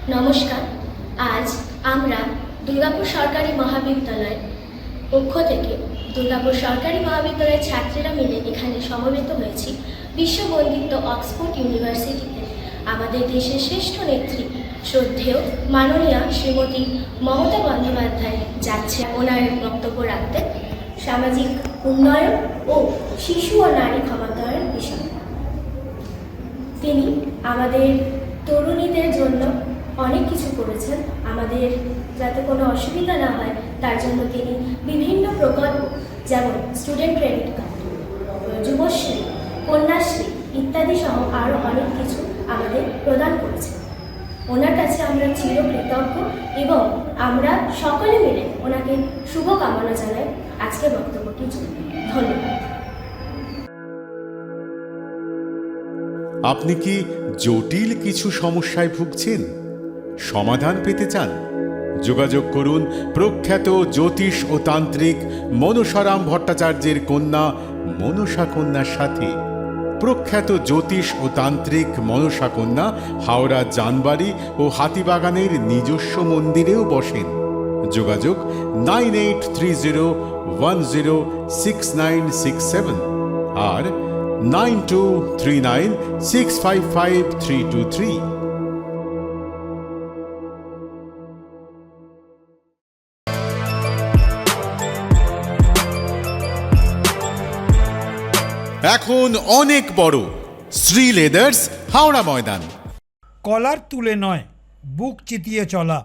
নমস্কার। আজ আমরা দুর্গাপুর সরকারি মহাবিদ্যালয়ের পক্ষ থেকে দুর্গাপুর সরকারি মহাবিদ্যালয়ের ছাত্রীরা মিলে এখানে সমবেত হয়েছি বিশ্ববন্দিত অক্সফোর্ড ইউনিভার্সিটিতে আমাদের দেশের শ্রেষ্ঠ নেত্রী শ্রদ্ধেয় মাননীয়া শ্রীমতী মমতা বন্দ্যোপাধ্যায় যাচ্ছে ওনার বক্তব্য রাখতে সামাজিক উন্নয়ন ও শিশু ও নারী ক্ষমতায়ন বিষয়। তিনি আমাদের তরুণীদের জন্য অনেক কিছু করেছেন, আমাদের যাতে কোনো অসুবিধা না হয় তার জন্য তিনি বিভিন্ন প্রকল্প যেমন student credit card, Yuvashree, Kanyashree ইত্যাদি সহ আরও অনেক কিছু আমাদের প্রদান করেছেন। ওনার কাছে আমরা চিরকৃতজ্ঞ এবং আমরা সকলে মিলে ওনাকে শুভকামনা জানাই আজকে বক্তব্যটির জন্য। ধন্যবাদ। আপনি কি জটিল কিছু সমস্যায় ভুগছেন, সমাধান পেতে চান? যোগাযোগ করুন প্রখ্যাত জ্যোতিষ ও তান্ত্রিক মনসারাম ভট্টাচার্যের কন্যা মনসা কন্যার সাথে। প্রখ্যাত জ্যোতিষ ও তান্ত্রিক মনসা কন্যা হাওড়া জানবাড়ি ও হাতিবাগানের নিজস্ব মন্দিরেও বসেন। যোগাযোগ 9830106967 আর 9239655323। এখন অনেক বড় শ্রী লেদার্স হাওড়া ময়দান। কলার তুলে নয়, বুক চিতিয়ে চলা।